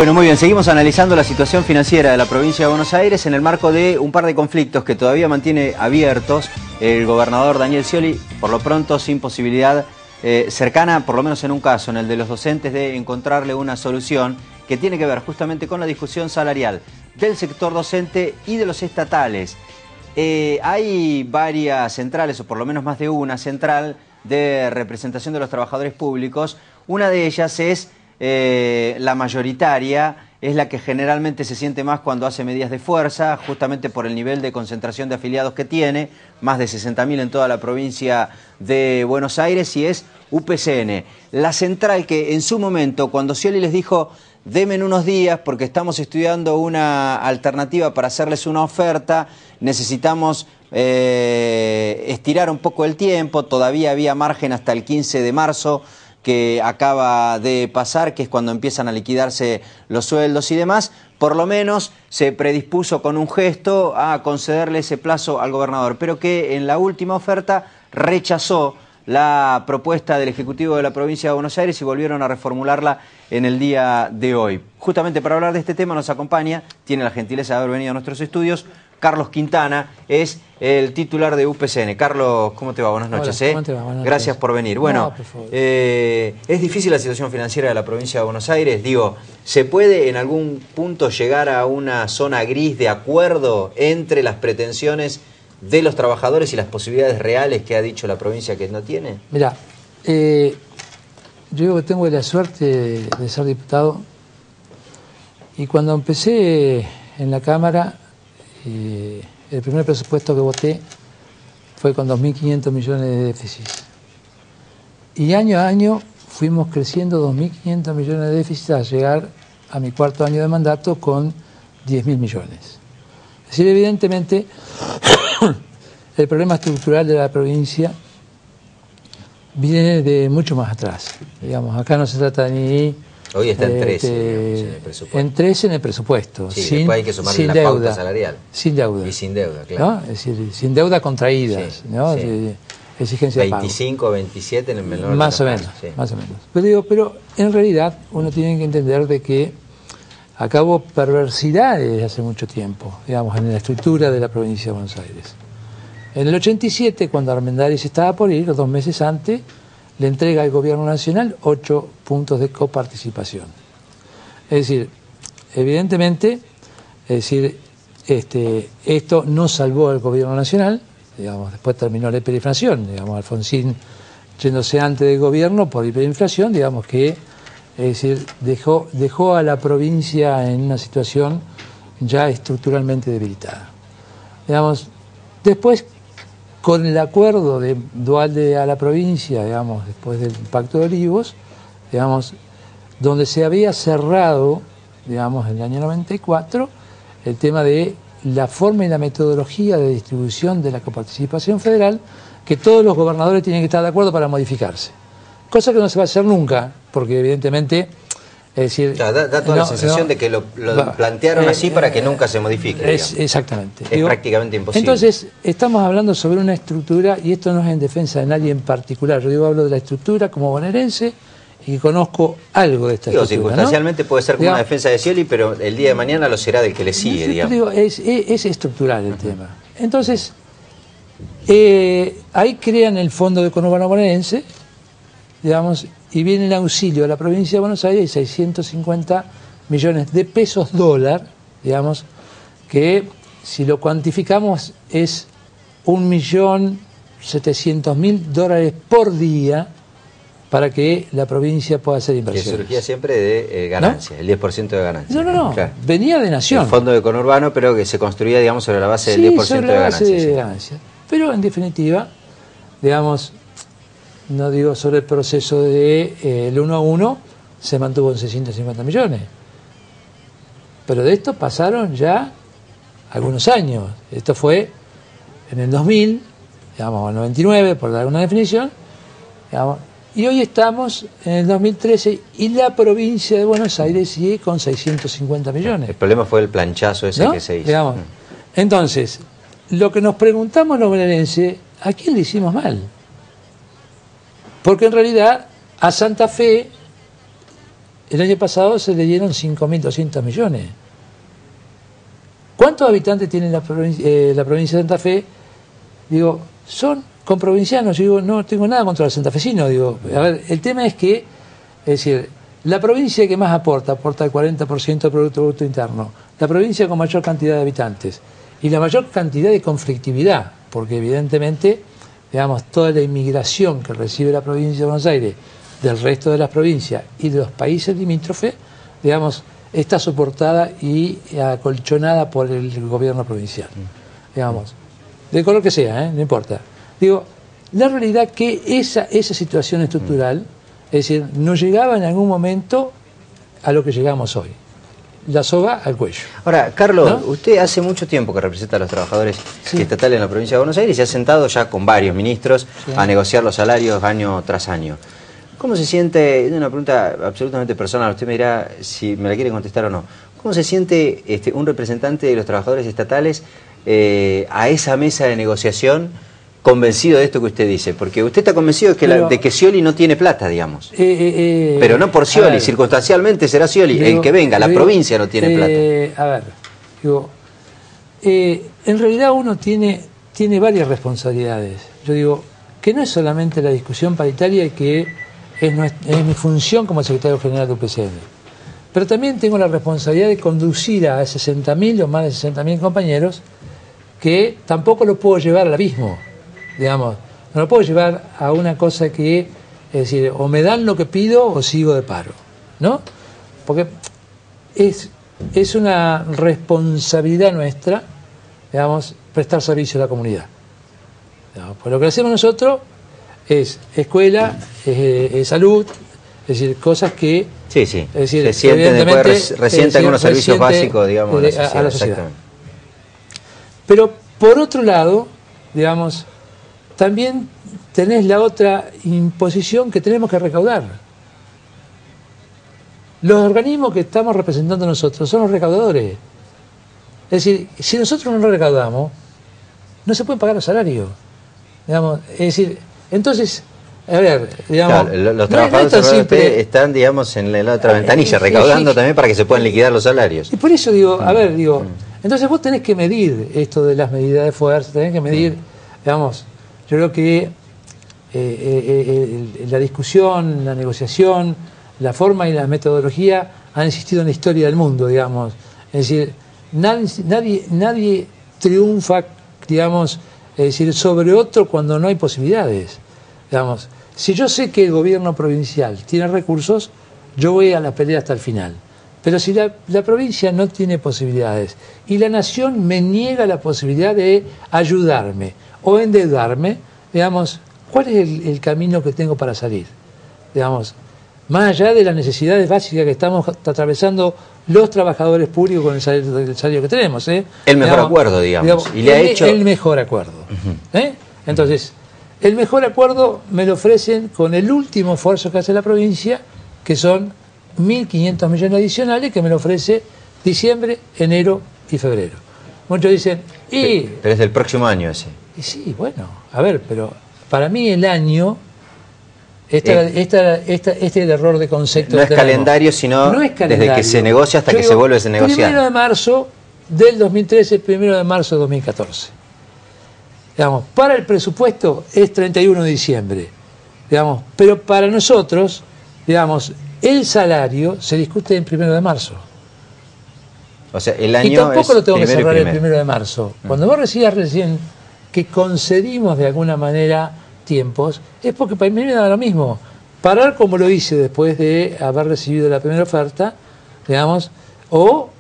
Bueno, muy bien, seguimos analizando la situación financiera de la provincia de Buenos Aires en el marco de un par de conflictos que todavía mantiene abiertos el gobernador Daniel Scioli, por lo pronto sin posibilidad cercana, por lo menos en un caso, en el de los docentes, de encontrarle una solución que tiene que ver justamente con la discusión salarial del sector docente y de los estatales. Hay varias centrales, o por lo menos más de una central, de representación de los trabajadores públicos. Una de ellas es la mayoritaria, es la que generalmente se siente más cuando hace medidas de fuerza, justamente por el nivel de concentración de afiliados que tiene, más de 60.000 en toda la provincia de Buenos Aires, y es UPCN. La central que en su momento, cuando Scioli les dijo, denme unos días porque estamos estudiando una alternativa para hacerles una oferta, necesitamos estirar un poco el tiempo, todavía había margen hasta el 15 de marzo, que acaba de pasar, que es cuando empiezan a liquidarse los sueldos y demás, por lo menos se predispuso con un gesto a concederle ese plazo al gobernador, pero que en la última oferta rechazó la propuesta del Ejecutivo de la provincia de Buenos Aires y volvieron a reformularla en el día de hoy. Justamente para hablar de este tema nos acompaña, tiene la gentileza de haber venido a nuestros estudios, Carlos Quintana, es el titular de UPCN. Carlos, ¿cómo te va? Buenas noches. Hola, ¿cómo te va? Buenas Gracias noches. por venir. Bueno, no, ¿es difícil la situación financiera de la provincia de Buenos Aires? Digo, ¿se puede en algún punto llegar a una zona gris de acuerdo entre las pretensiones de los trabajadores y las posibilidades reales que ha dicho la provincia que no tiene? Mirá, yo tengo la suerte de ser diputado y cuando empecé en la Cámara, el primer presupuesto que voté fue con 2.500 millones de déficit. Y año a año fuimos creciendo 2.500 millones de déficit a llegar a mi cuarto año de mandato con 10.000 millones. Es decir, evidentemente, el problema estructural de la provincia viene de mucho más atrás. Digamos, acá no se trata ni... Hoy está en 13, digamos, en el presupuesto. En 13 en el presupuesto. Sí, sin, después hay que sumarle la deuda, pauta salarial. Sin deuda. Y sin deuda, claro. ¿No? Es decir, sin deuda contraídas, sí, ¿no? Sí. De exigencia 25 o 27 en el menor. más o menos, sí. más o menos. Pero en realidad uno tiene que entender de que acá hubo perversidades desde hace mucho tiempo, digamos, en la estructura de la provincia de Buenos Aires. En el 87, cuando Armendáriz estaba por ir, 2 meses antes, le entrega al gobierno nacional 8 puntos de coparticipación. Es decir, evidentemente, esto no salvó al gobierno nacional, digamos, después terminó la hiperinflación, digamos, Alfonsín yéndose antes del gobierno por hiperinflación, digamos que, es decir, dejó a la provincia en una situación ya estructuralmente debilitada. Digamos, después, con el acuerdo de Duhalde a la provincia, digamos, después del Pacto de Olivos, digamos, donde se había cerrado, digamos, en el año 94, el tema de la forma y la metodología de distribución de la coparticipación federal, que todos los gobernadores tienen que estar de acuerdo para modificarse. Cosa que no se va a hacer nunca, porque evidentemente... Es decir, claro, da toda la sensación de que lo plantearon así para que nunca se modifique. Exactamente. Es prácticamente imposible. Entonces, estamos hablando sobre una estructura, y esto no es en defensa de nadie en particular, yo hablo de la estructura como bonaerense y conozco algo de esta estructura. Circunstancialmente, ¿no? Puede ser como digamos, una defensa de Scioli, pero el día de mañana lo será del que le sigue, digamos. Digo, es estructural el tema. Entonces, ahí crean el Fondo de Conurbano Bonaerense, digamos, y viene el auxilio a la provincia de Buenos Aires, 650 millones de pesos dólar, digamos, que si lo cuantificamos es 1.700.000 dólares por día para que la provincia pueda hacer inversiones. Que surgía siempre de ganancia, ¿no? El 10% de ganancia. No, claro. Venía de Nación. El fondo de conurbano, pero que se construía, digamos, sobre la base del 10% de ganancia. Pero en definitiva, digamos, no digo sobre el proceso de el 1 a 1, se mantuvo en 650 millones. Pero de esto pasaron ya algunos años. Esto fue en el 2000, digamos, en el 99, por dar una definición, digamos, y hoy estamos en el 2013 y la provincia de Buenos Aires sigue con 650 millones. El problema fue el planchazo ese, ¿no?, que se hizo. Digamos. Entonces, lo que nos preguntamos los bonaerenses, ¿a quién le hicimos mal? Porque en realidad a Santa Fe el año pasado se le dieron 5.200 millones. ¿Cuántos habitantes tiene la provincia de Santa Fe? Digo, son comprovincianos. Yo digo, no tengo nada contra los santafesinos. Digo, a ver, el tema es que, es decir, la provincia que más aporta el 40% del Producto Bruto Interno, la provincia con mayor cantidad de habitantes y la mayor cantidad de conflictividad, porque evidentemente, digamos, toda la inmigración que recibe la provincia de Buenos Aires del resto de las provincias y de los países limítrofes, digamos, está soportada y acolchonada por el gobierno provincial, digamos, de color que sea, no importa. Digo, la realidad que esa situación estructural, es decir, no llegaba en algún momento a lo que llegamos hoy. La soga al cuello. Ahora, Carlos, ¿no? usted hace mucho tiempo que representa a los trabajadores estatales en la provincia de Buenos Aires y se ha sentado ya con varios ministros a negociar los salarios año tras año. ¿Cómo se siente? Es una pregunta absolutamente personal, usted me dirá si me la quiere contestar o no. ¿Cómo se siente un representante de los trabajadores estatales a esa mesa de negociación convencido de esto que usted dice? Porque usted está convencido de que Scioli no tiene plata, digamos. Pero no por Scioli, circunstancialmente será Scioli el que venga, la provincia no tiene plata. A ver, digo, en realidad uno tiene varias responsabilidades. Yo digo, que no es solamente la discusión paritaria y que es mi función como secretario general del UPCN. Pero también tengo la responsabilidad de conducir a 60.000 o más de 60.000 compañeros que tampoco lo puedo llevar al abismo, digamos. No lo puedo llevar a una cosa que, es decir, o me dan lo que pido o sigo de paro, ¿no? Porque es una responsabilidad nuestra, digamos, prestar servicio a la comunidad. Digamos, pues lo que hacemos nosotros es escuela, es salud, es decir, cosas que... Sí, sí, es decir, se sienten después, resienten unos servicios básicos, digamos, a la sociedad. Pero, por otro lado, digamos, también tenés la otra imposición que tenemos que recaudar. Los organismos que estamos representando nosotros son los recaudadores. Es decir, si nosotros no recaudamos, no se pueden pagar los salarios. Digamos, es decir, entonces, a ver, digamos... Claro, los trabajadores del RP están, digamos, en la otra ventanilla, recaudando también para que se puedan liquidar los salarios. Y por eso digo, a ver, digo, entonces vos tenés que medir esto de las medidas de fuerza, tenés que medir, digamos, yo creo que la discusión, la negociación, la forma y la metodología han existido en la historia del mundo, digamos. Es decir, nadie triunfa, digamos, es decir, sobre otro cuando no hay posibilidades. Digamos, si yo sé que el gobierno provincial tiene recursos, yo voy a la pelea hasta el final. Pero si la provincia no tiene posibilidades y la nación me niega la posibilidad de ayudarme o endeudarme, digamos, ¿cuál es el camino que tengo para salir? Digamos, más allá de las necesidades básicas que estamos atravesando los trabajadores públicos con el salario que tenemos. El mejor acuerdo, digamos. Y le ha hecho... El mejor acuerdo. Entonces, el mejor acuerdo me lo ofrecen con el último esfuerzo que hace la provincia, que son 1.500 millones adicionales, que me lo ofrece diciembre, enero y febrero. Muchos dicen... Pero es del próximo año ese. Y sí, bueno, a ver, pero para mí el año... Este es el error de concepto. No es calendario, sino no es calendario. Desde que se negocia hasta que se vuelve a negociar. 1 de marzo del 2013, 1 de marzo de 2014. Digamos, para el presupuesto es 31 de diciembre. Digamos, pero para nosotros, digamos, el salario se discute en 1 de marzo. O sea, el año y tampoco es lo tengo que cerrar el 1 de marzo. Cuando vos recibas recién que concedimos de alguna manera tiempos, es porque para mí me da lo mismo. Parar como lo hice después de haber recibido la primera oferta, digamos, o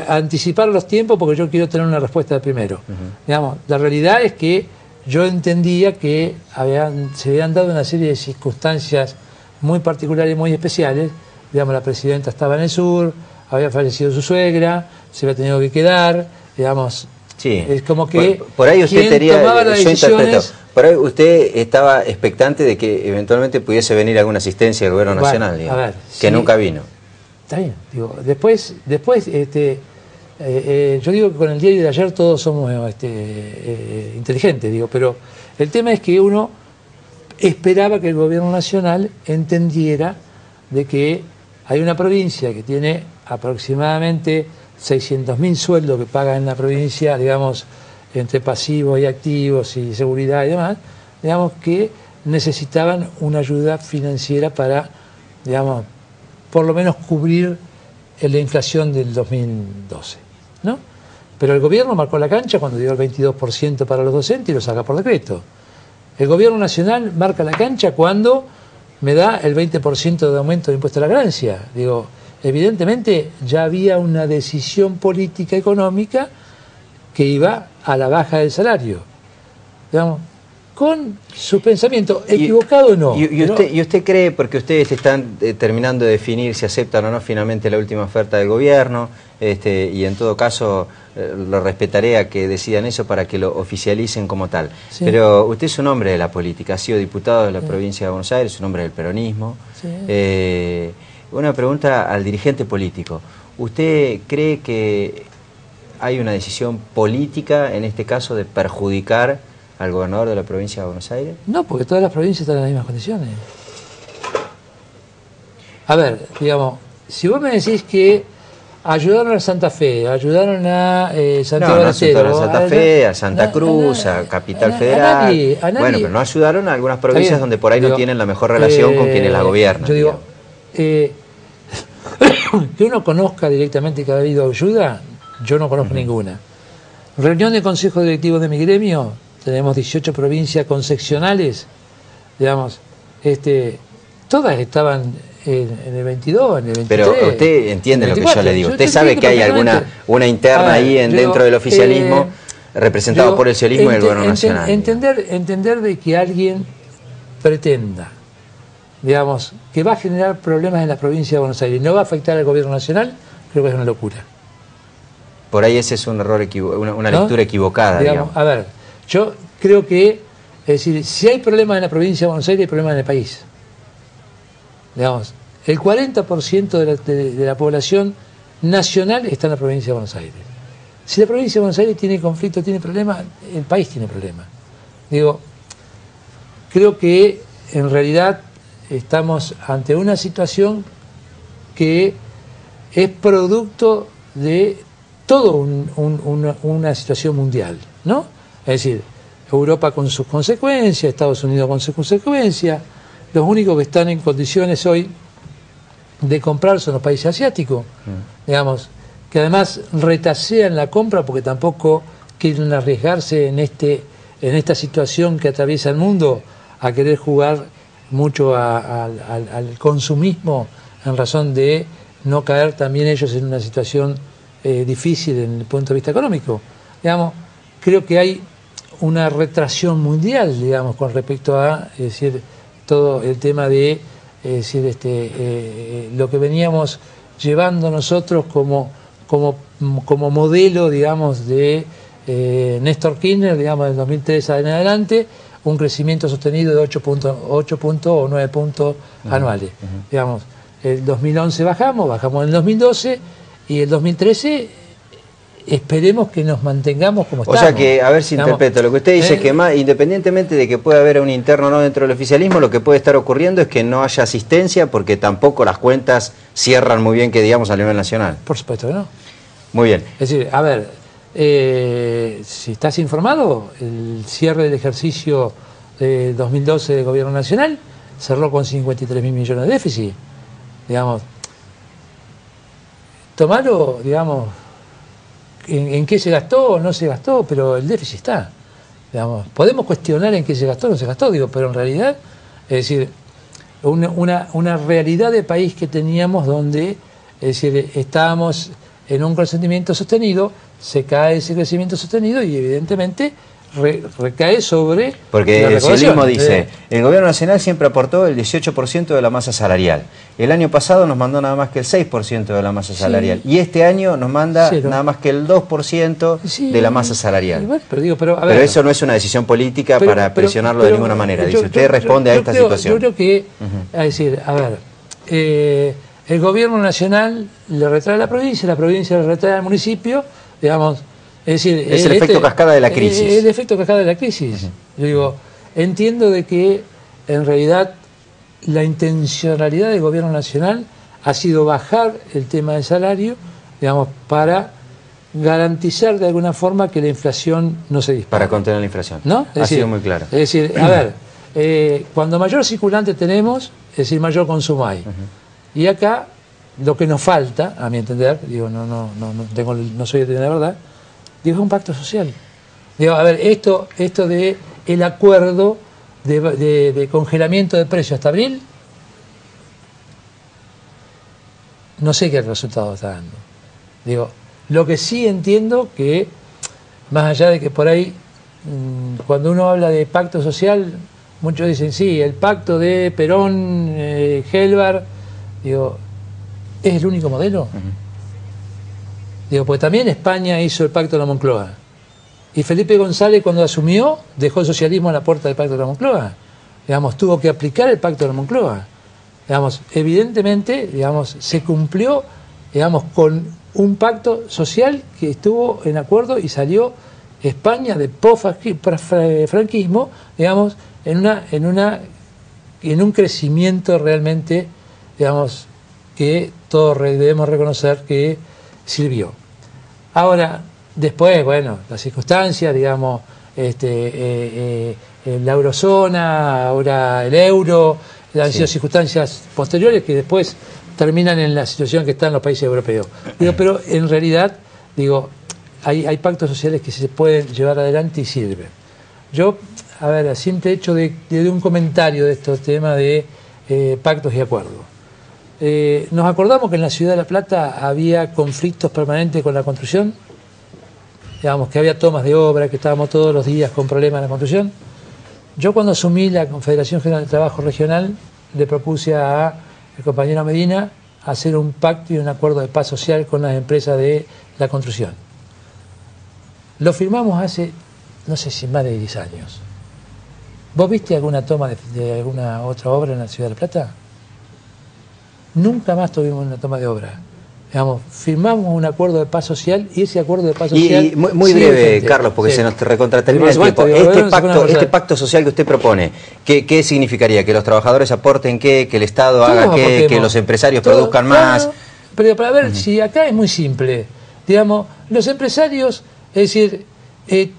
anticipar los tiempos porque yo quiero tener una respuesta de primero. Digamos, la realidad es que yo entendía que se habían dado una serie de circunstancias muy particulares y muy especiales. Digamos, la presidenta estaba en el sur, había fallecido su suegra, se había tenido que quedar, digamos... Sí. Es como que por ahí usted tomaba las decisiones... Por ahí usted estaba expectante de que eventualmente pudiese venir alguna asistencia del gobierno nacional, digamos, a ver, que nunca vino. Está bien, digo, después yo digo que con el diario de ayer todos somos inteligentes, digo, pero el tema es que uno esperaba que el gobierno nacional entendiera de que hay una provincia que tiene aproximadamente 600.000 sueldos que paga en la provincia, digamos, entre pasivos y activos y seguridad y demás, digamos que necesitaban una ayuda financiera para, digamos, por lo menos cubrir la inflación del 2012, ¿no? Pero el gobierno marcó la cancha cuando dio el 22% para los docentes y lo saca por decreto. El gobierno nacional marca la cancha cuando me da el 20% de aumento de impuesto a la ganancia. Digo, evidentemente ya había una decisión política económica que iba a la baja del salario. Digamos, con su pensamiento, equivocado o no. ¿Y usted cree, porque ustedes están terminando de definir si aceptan o no finalmente la última oferta del gobierno, y en todo caso lo respetaré a que decidan eso para que lo oficialicen como tal? Sí. Pero usted es un hombre de la política, ha sido diputado de la provincia de Buenos Aires, un hombre del peronismo. Sí. Una pregunta al dirigente político. ¿Usted cree que hay una decisión política, en este caso, de perjudicar al gobernador de la provincia de Buenos Aires? No, porque todas las provincias están en las mismas condiciones. A ver, digamos, si vos me decís que ayudaron a Santa Fe, ayudaron a Santiago del Estero, ayudaron a Santa Fe, a Santa Cruz, a Capital Federal. A nadie. Bueno, pero no ayudaron a algunas provincias donde por ahí no tienen la mejor relación con quienes la gobiernan. Yo digo, que uno conozca directamente que ha habido ayuda, yo no conozco ninguna. Reunión de consejo directivo de mi gremio, tenemos 18 provincias concepcionales, digamos, todas estaban en el 22, en el 23. Pero usted entiende lo que yo le digo. Usted sabe que hay una interna ahí dentro del oficialismo, representado por el socialismo y el gobierno nacional. Entender de que alguien pretenda, digamos, que va a generar problemas en la provincia de Buenos Aires y no va a afectar al gobierno nacional, creo que es una locura. Por ahí ese es un error, una lectura equivocada, digamos. A ver, yo creo que, es decir, si hay problemas en la provincia de Buenos Aires, hay problemas en el país. Digamos, el 40% de la población nacional está en la provincia de Buenos Aires. Si la provincia de Buenos Aires tiene conflicto, tiene problemas, el país tiene problemas. Digo, creo que en realidad estamos ante una situación que es producto de toda una situación mundial, ¿no? Es decir, Europa con sus consecuencias, Estados Unidos con sus consecuencias. Los únicos que están en condiciones hoy de comprar son los países asiáticos, digamos, que además retasean la compra porque tampoco quieren arriesgarse en esta situación que atraviesa el mundo a querer jugar mucho al consumismo en razón de no caer también ellos en una situación difícil en el punto de vista económico. Digamos, creo que hay una retracción mundial, digamos, con respecto a, es decir, todo el tema de, lo que veníamos llevando nosotros como modelo, digamos, de Néstor Kirchner, digamos, del 2003 en adelante, un crecimiento sostenido de 8 puntos o 9 puntos anuales. Digamos, el 2011 bajamos en el 2012 y el 2013 esperemos que nos mantengamos como estamos. O sea que, a ver si interpreto, lo que usted dice es que más, independientemente de que pueda haber un interno o no dentro del oficialismo, lo que puede estar ocurriendo es que no haya asistencia porque tampoco las cuentas cierran muy bien, que digamos, a nivel nacional. Por supuesto que no. Muy bien. Es decir, a ver, si estás informado, el cierre del ejercicio de 2012 del Gobierno Nacional cerró con 53.000 millones de déficit. Digamos, tomarlo, digamos, en qué se gastó o no se gastó, pero el déficit está. Digamos, podemos cuestionar en qué se gastó o no se gastó, digo, pero en realidad, es decir, una realidad de país que teníamos donde, es decir, estábamos en un crecimiento sostenido, se cae ese crecimiento sostenido y evidentemente recae sobre... Porque el socialismo dice, el gobierno nacional siempre aportó el 18% de la masa salarial. El año pasado nos mandó nada más que el 6% de la masa salarial. Y este año nos manda nada más que el 2% de la masa salarial. Bueno, pero eso no es una decisión política para presionarlo de ninguna manera. Dice, usted responde a esta situación. Yo creo que, es decir, a ver, el gobierno nacional le retrae a la provincia le retrae al municipio, digamos... Es decir, es el efecto cascada de la crisis. El efecto cascada de la crisis. Yo digo, entiendo de que en realidad la intencionalidad del gobierno nacional ha sido bajar el tema del salario, digamos, para garantizar de alguna forma que la inflación no se dispare. Para contener la inflación. ¿No? Ha sido muy claro. Es decir, a ver, cuando mayor circulante tenemos, es decir, mayor consumo hay. Y acá, lo que nos falta, a mi entender, digo, no soy de la verdad, digo, es un pacto social. Digo, a ver, esto de el acuerdo de congelamiento de precios hasta abril, no sé qué resultado está dando. Digo, lo que sí entiendo que, más allá de que por ahí, cuando uno habla de pacto social, muchos dicen, sí, el pacto de Perón, Helvar, digo, ¿es el único modelo? Digo, porque también España hizo el pacto de la Moncloa. Y Felipe González, cuando asumió, dejó el socialismo a la puerta del pacto de la Moncloa. Digamos, tuvo que aplicar el pacto de la Moncloa. Digamos, evidentemente, digamos, se cumplió, digamos, con un pacto social que estuvo en acuerdo y salió España de post-franquismo, digamos, en un crecimiento realmente, digamos, que todos debemos reconocer que sirvió. Ahora, después, bueno, las circunstancias, digamos, la eurozona, ahora el euro, han sido circunstancias posteriores que después terminan en la situación que están los países europeos. Digo, pero en realidad, digo, hay pactos sociales que se pueden llevar adelante y sirven. Yo, a ver, a simple hecho de un comentario de estos temas de pactos y acuerdos. Nos acordamos que en la ciudad de La Plata había conflictos permanentes con la construcción, digamos que había tomas de obra, que estábamos todos los días con problemas en la construcción. Yo cuando asumí la Confederación General de Trabajo Regional, le propuse al compañero Medina hacer un pacto y un acuerdo de paz social con las empresas de la construcción. Lo firmamos hace, no sé si más de 10 años. ¿Vos viste alguna toma de alguna otra obra en la ciudad de La Plata? Nunca más tuvimos una toma de obra. Digamos, firmamos un acuerdo de paz social y ese acuerdo de paz social... Y muy breve, Carlos, porque se nos recontratermina el tiempo. Este pacto social que usted propone, ¿qué significaría? ¿Que los trabajadores aporten qué? ¿Que el Estado haga qué? ¿Que los empresarios produzcan más? Pero para ver, si acá es muy simple. Digamos, los empresarios, es decir,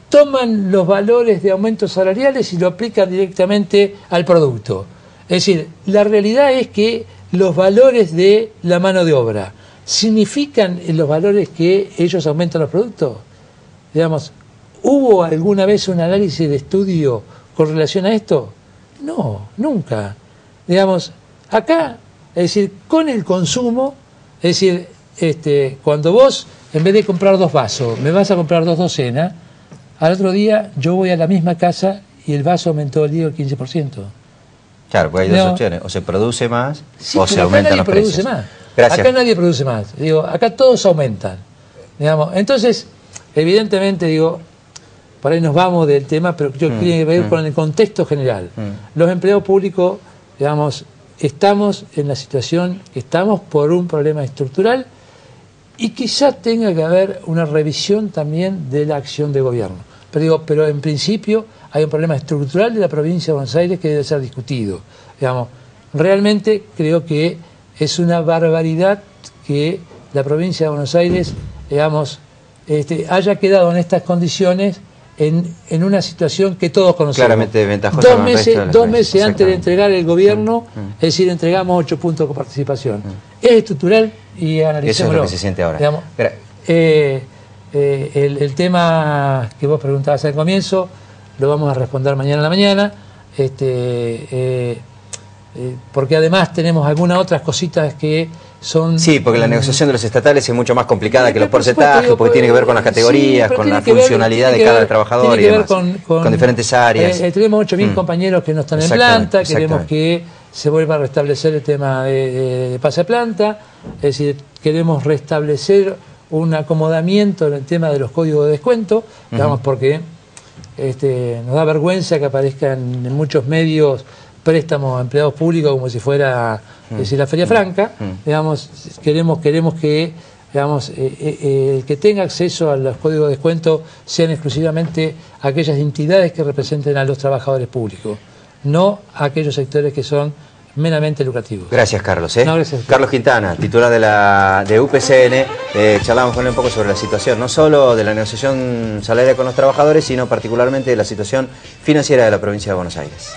toman los valores de aumentos salariales y lo aplican directamente al producto. Es decir, la realidad es que los valores de la mano de obra ¿significan los valores que ellos aumentan los productos? Digamos, ¿hubo alguna vez un análisis de estudio con relación a esto? No, nunca. Digamos, acá, es decir, con el consumo, es decir, cuando vos, en vez de comprar 2 vasos, me vas a comprar 2 docenas, al otro día yo voy a la misma casa y el vaso aumentó el 10 o el 15%. Claro, porque hay dos opciones, o se produce más sí, o se aumentan los precios. Más. Gracias. Acá nadie produce más. Digo, acá todos aumentan. Digamos. Entonces, evidentemente, digo, por ahí nos vamos del tema, pero yo quería ver con el contexto general. Los empleados públicos, digamos, estamos en la situación que estamos por un problema estructural y quizás tenga que haber una revisión también de la acción de gobierno. Pero digo, pero en principio hay un problema estructural de la provincia de Buenos Aires que debe ser discutido. Digamos, realmente creo que es una barbaridad que la provincia de Buenos Aires, digamos, haya quedado en estas condiciones en una situación que todos conocemos. Claramente ventajosa. Dos meses antes de entregar el gobierno, es decir, entregamos 8 puntos de participación. Es estructural y analicémoslo. Eso es lo que se siente ahora. Digamos, el tema que vos preguntabas al comienzo, lo vamos a responder mañana en la mañana. Porque además tenemos algunas otras cositas que son... Sí, porque la negociación de los estatales es mucho más complicada que los porcentajes, porque tiene que ver con las categorías, con la funcionalidad de cada trabajador y demás, con diferentes áreas. Tenemos 8.000 compañeros que no están en planta, queremos que se vuelva a restablecer el tema de pase a planta, es decir, queremos restablecer un acomodamiento en el tema de los códigos de descuento, digamos, porque nos da vergüenza que aparezcan en muchos medios préstamos a empleados públicos como si fuera decir, la Feria Franca. Digamos, queremos que, digamos, que tenga acceso a los códigos de descuento sean exclusivamente aquellas entidades que representen a los trabajadores públicos, no a aquellos sectores que son meramente lucrativos. Gracias, Carlos. No, gracias. Carlos Quintana, titular de UPCN, charlamos con él un poco sobre la situación, no solo de la negociación salarial con los trabajadores, sino particularmente de la situación financiera de la provincia de Buenos Aires.